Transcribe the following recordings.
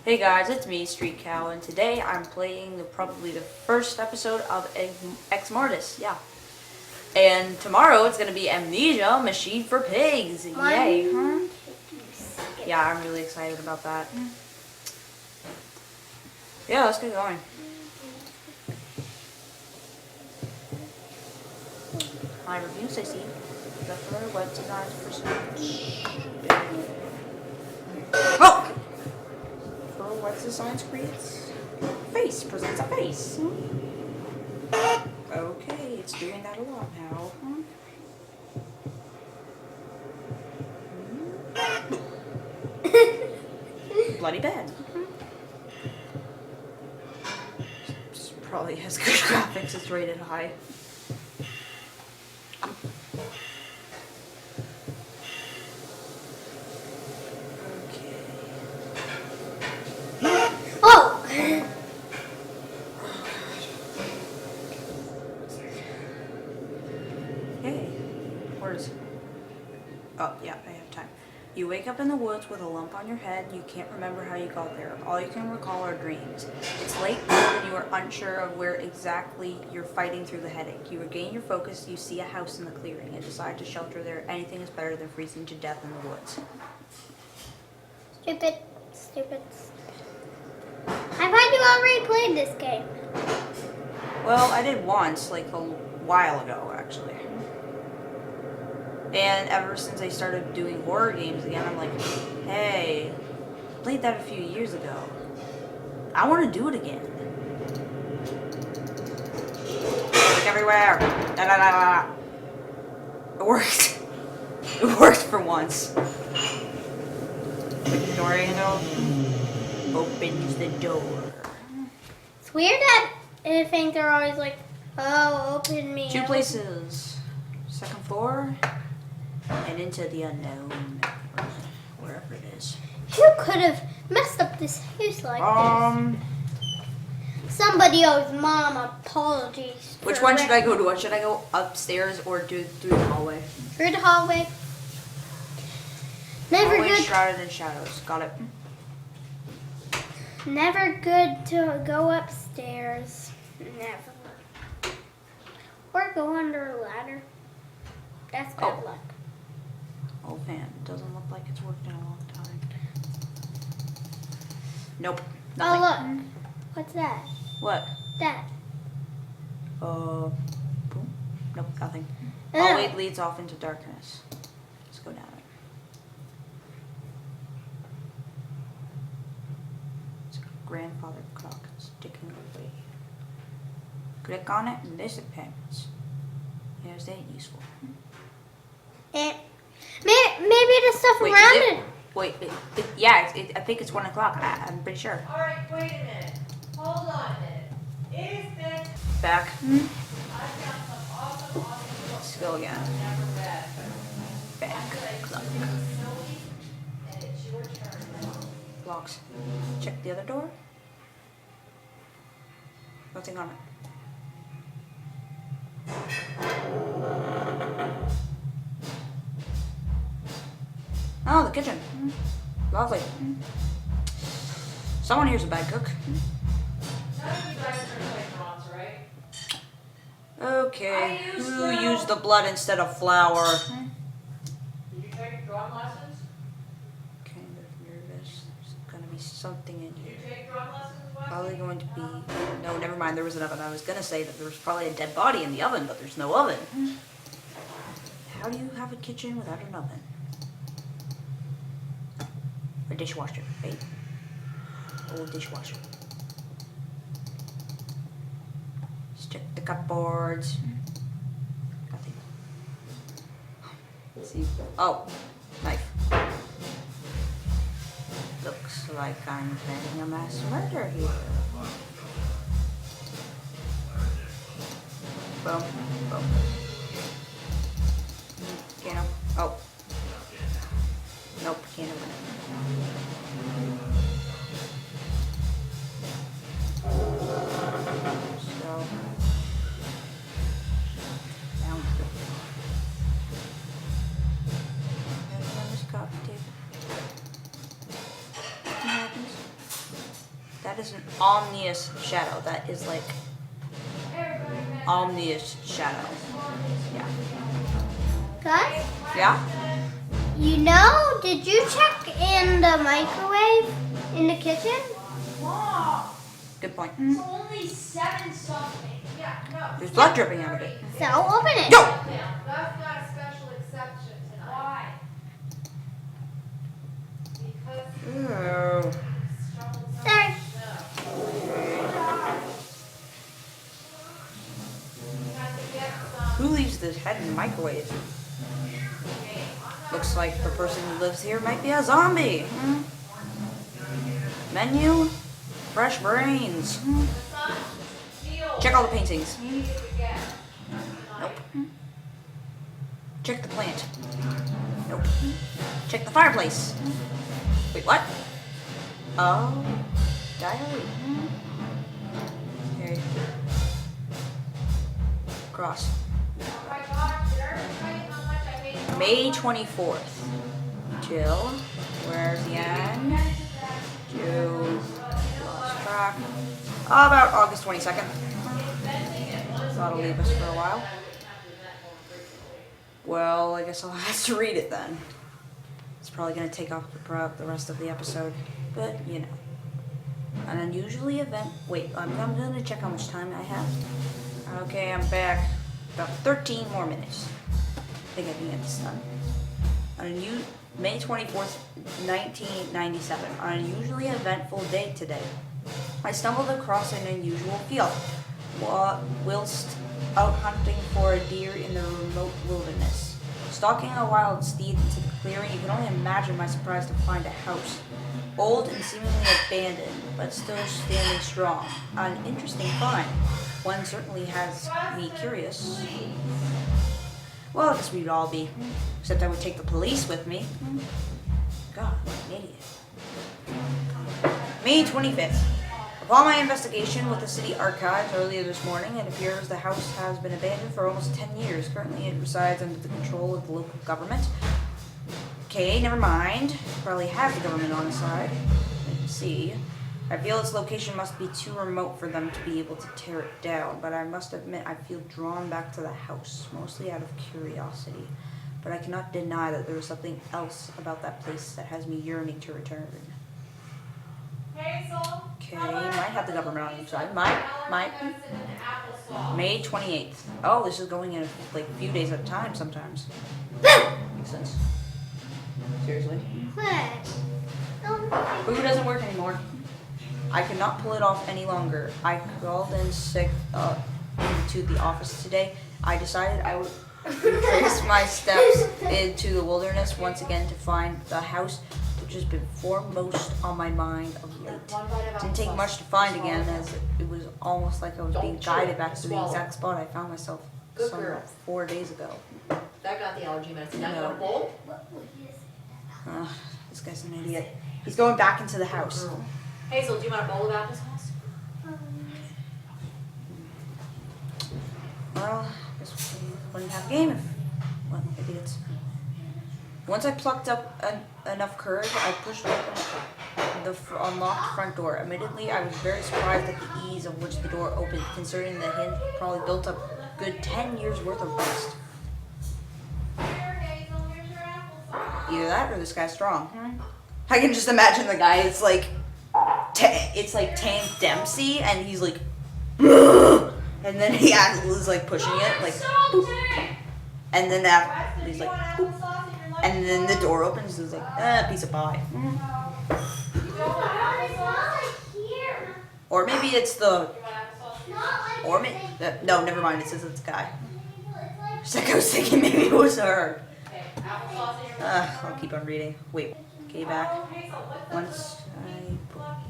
Hey guys, it's me, Street Cow, and today I'm playing probably the first episode of Exmortis, yeah. And tomorrow it's gonna be Amnesia Machine for Pigs, yay, huh? Yeah, I'm really excited about that. Yeah, let's get going. My reviews I see. The third web designs for Oh! For web designs creates face, presents a face. Okay, it's doing that a lot now. Bloody bad. This probably has good graphics, it's rated high. Oh, yeah, I have time. You wake up in the woods with a lump on your head. You can't remember how you got there. All you can recall are dreams. It's late and you are unsure of where exactly you're fighting through the headache. You regain your focus. You see a house in the clearing and decide to shelter there. Anything is better than freezing to death in the woods. Stupid. I thought you already played this game. Well, I did once, like a while ago, actually. And ever since I started doing horror games again, I'm like, hey, I played that a few years ago. I want to do it again. Like everywhere. Da, da, da, da. It worked. It worked for once. The door handle opens the door. It's weird that things are always like, oh, open me. Two places. Second floor. And into the unknown, wherever it is. Who could have messed up this house like this? Somebody owes Mom apologies. Which one should I go to? Should I go upstairs or through the hallway? Through the hallway. Never hallway good. Shrouded in shadows. Got it. Never good to go upstairs. Never. Or go under a ladder. That's bad luck. Old fan. Doesn't look like it's worked in a long time. Nope. Nothing. Oh, look. What's that? What? That. Boom. Nope, nothing. Hallway leads off into darkness. Let's go down it. It's a grandfather clock sticking away. Click on it and this appears. Yes, they ain't useful. Maybe the stuff around it. Wait, yeah, I think it's 1 o'clock. I'm pretty sure. All right, wait a minute. Hold on a minute. Is this Back. I found some awesome books Let's go again. I've never read. Back. Clock. Silly, and it's your turn now. Locks. Check the other door. Nothing on it. Oh, the kitchen. Lovely. Someone here's a bad cook. None of you guys are like moms, right? Okay. I used Who to. used the blood instead of flour? Did you take drum lessons? Kind of nervous. There's gonna be something in Did here. you take drum lessons, Wes? Probably going to be. No, never mind. There was an oven. I was gonna say that there was probably a dead body in the oven, but there's no oven. How do you have a kitchen without an oven? A dishwasher, right? Old dishwasher. Let's check the cupboards. Nothing. Let's see. Oh, knife. Looks like I'm planning a mass murder here. Boom, boom. Piano. Oh. Nope, can't open it. So, down. And then this coffee table. What happens? That is an ominous shadow. That is like ominous shadow. Yeah. Gus, Yeah? did you check in the microwave in the kitchen? Mom, Good point. it's only 7 something. Yeah, no. There's blood dripping out of it. So open it. No! That's not a special exception tonight. Why? Because Ew. Sorry. Who leaves this head in the microwave? Looks like the person who lives here might be a zombie. Menu? Fresh brains. Check all the paintings. Nope. Check the plant. Nope. Check the fireplace. Wait, what? Oh, diary. Okay. Cross. May 24th. Till, where's the end? To, lost track. About August 22nd. That'll leave us for a while. Well, I guess I'll have to read it then. It's probably going to take off the rest of the episode, but you know. An unusually event. Wait, I'm going to check how much time I have. Okay, I'm back. About 13 more minutes. I think I can get this done. May 24th, 1997. An unusually eventful day today. I stumbled across an unusual field whilst out hunting for a deer in the remote wilderness. Stalking a wild steed into the clearing, you can only imagine my surprise to find a house. Old and seemingly abandoned, but still standing strong. An interesting find. One certainly has me curious. Well, I guess we'd all be. Except I would take the police with me. God, what an idiot. May 25th. Upon my investigation with the city archives earlier this morning, it appears the house has been abandoned for almost 10 years. Currently, it resides under the control of the local government. Okay, never mind. Probably have the government on its side. Let's see. I feel its location must be too remote for them to be able to tear it down, but I must admit I feel drawn back to the house, mostly out of curiosity. But I cannot deny that there is something else about that place that has me yearning to return. Okay, might have the government on its side. Might. May 28th. Oh, this is going in like a few days at a time sometimes. Makes sense. Seriously. What? Who doesn't work anymore? I could not pull it off any longer. I called in sick into the office today. I decided I would retrace my steps into the wilderness once again to find the house which has been foremost on my mind of late. Didn't take much to find again, as it was almost like I was being guided back to the exact spot I found myself somewhere 4 days ago. That got the allergy medicine. Now you No. want a bowl? This guy's an idiot. He's going back into the house. Hazel, do you want a bowl of applesauce? Well, I guess we wouldn't have a game if, well, idiots. Once I plucked up enough courage, I pushed open the unlocked front door. Admittedly, I was very surprised at the ease of which the door opened, considering the hinge probably built up a good 10 years worth of rust. Here, Hazel, here's your applesauce. Either that or this guy's strong. I can just imagine the guy, it's like Tank Dempsey, and he's like, and then he is like pushing it, like, boop. And then that, he's like, boop. And then the door opens, and he's like, piece of pie. Or maybe it's the, or maybe, no, never mind, it says it's a guy. Just like I was thinking maybe it was her. I'll keep on reading. Wait, okay, back. Once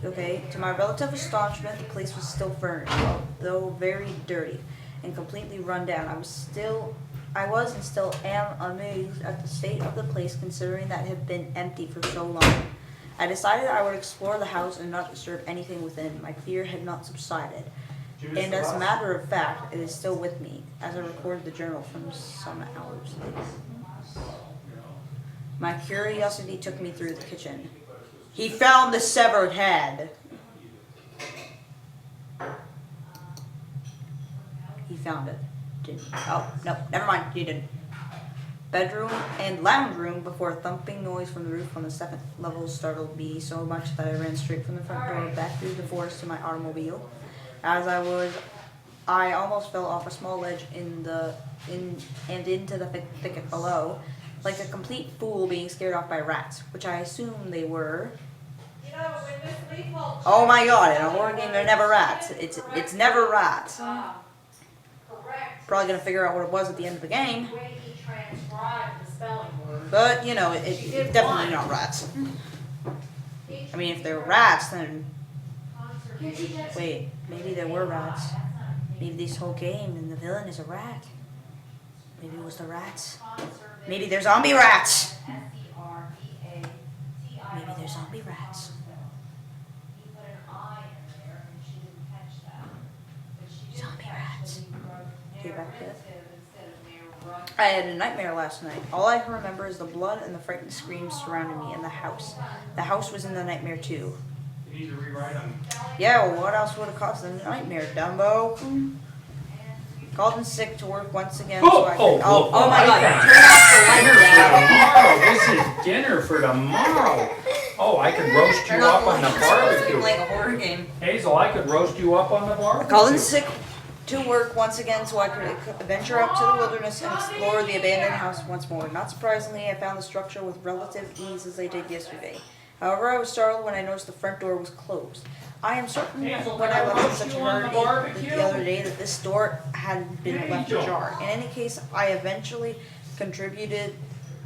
okay, to my relative astonishment, the place was still furnished, though very dirty and completely run down. I was and still am amazed at the state of the place, considering that it had been empty for so long. I decided I would explore the house and not disturb anything within. My fear had not subsided. And as a matter of fact, it is still with me, as I record the journal from some hours later. My curiosity took me through the kitchen. He found the severed head. found it. Didn't you? Oh, no, never mind, you didn't. Bedroom and lounge room before a thumping noise from the roof on the second level startled me so much that I ran straight from the front door back through the forest to my automobile. As I almost fell off a small ledge into the thicket below, like a complete fool being scared off by rats, which I assume they were. You know, when Miss Leafold. Oh my god, in a horror game they're never rats. It's never rats. Correct. Probably gonna figure out what it was at the end of the game. The way he transcribed the spelling word. But, you know, it's definitely not rats. I mean, if they're rats, then... Wait, maybe there were rats. Maybe this whole game and the villain is a rat. Maybe it was the rats. Maybe they're zombie rats. Maybe they're zombie rats. Zombie rats. Get back to it. I had a nightmare last night. All I can remember is the blood and the frightened screams surrounding me and the house. The house was in the nightmare too. You need to rewrite them. Yeah, well, what else would have caused a nightmare, Dumbo? Called in sick to work once again. So I could, oh my god, turn off the light. Dinner for tomorrow. This is dinner for tomorrow. Oh, I could roast you up on the barbecue. Like a horror game. Hazel, I could roast you up on the barbecue. Called in sick to work once again so I could venture out to the wilderness and explore the abandoned house once more. Not surprisingly, I found the structure with relative ease as I did yesterday. However, I was startled when I noticed the front door was closed. I am certain Hazel, when I left in such a roast you on the hurry barbecue? the other day that this door had been left Angel. ajar. In any case, I eventually contributed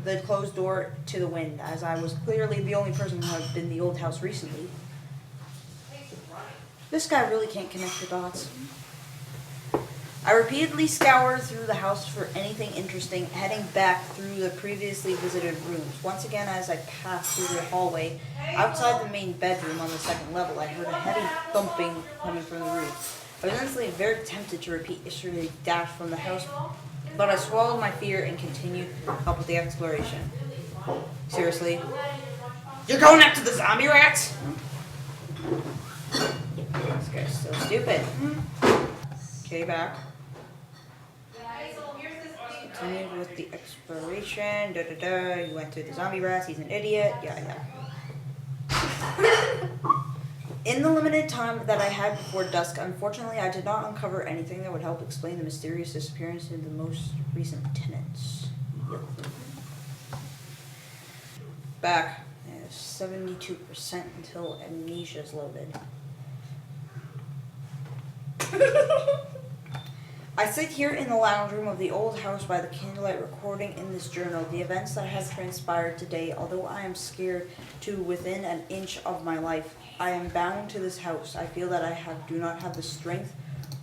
the closed door to the wind, as I was clearly the only person who had been in the old house recently. This guy really can't connect the dots. I repeatedly scoured through the house for anything interesting, heading back through the previously visited rooms. Once again, as I passed through the hallway, outside the main bedroom on the second level, I heard a heavy thumping coming from the roof. I was instantly very tempted to repeat yesterday's dash from the house, but I swallowed my fear and continued up with the exploration. Seriously? You're going after the zombie rats? This guy's so stupid. Okay, back. Continued with the exploration. You went through the zombie rats. He's an idiot. Yeah. In the limited time that I had before dusk, unfortunately, I did not uncover anything that would help explain the mysterious disappearance of the most recent tenants. Yep. Back. 72% until amnesia's loaded. I sit here in the lounge room of the old house by the candlelight recording in this journal the events that have transpired today. Although I am scared to within an inch of my life, I am bound to this house. I feel that I do not have the strength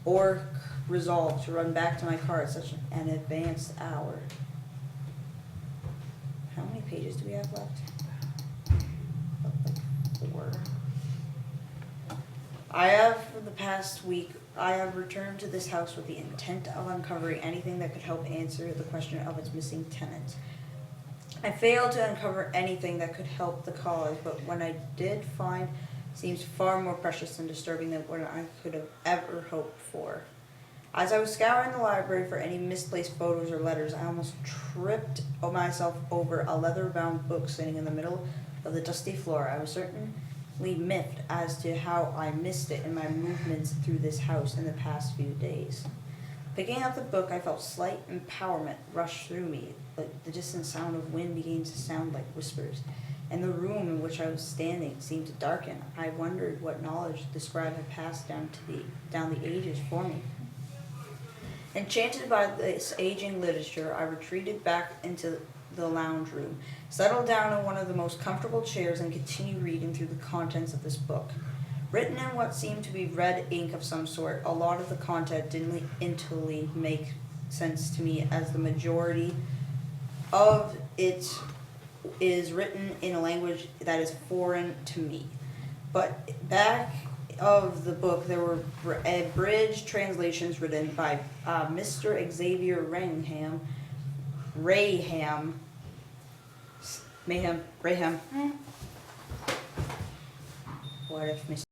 or resolve to run back to my car at such an advanced hour. How many pages do we have left? Like 4. I have, for the past week, I have returned to this house with the intent of uncovering anything that could help answer the question of its missing tenant. I failed to uncover anything that could help the cause, but what I did find seems far more precious and disturbing than what I could have ever hoped for. As I was scouring the library for any misplaced photos or letters, I almost tripped myself over a leather-bound book sitting in the middle of the dusty floor. I was certainly miffed as to how I missed it in my movements through this house in the past few days. Picking up the book, I felt slight empowerment rush through me, but the distant sound of wind began to sound like whispers, and the room in which I was standing seemed to darken. I wondered what knowledge the scribe had passed down the ages for me. Enchanted by this aging literature, I retreated back into the lounge room, settled down in one of the most comfortable chairs, and continued reading through the contents of this book. Written in what seemed to be red ink of some sort, a lot of the content didn't entirely make sense to me, as the majority of it is written in a language that is foreign to me. But back of the book, there were abridged translations written by Mr. Xavier Rehayem. What if Mr.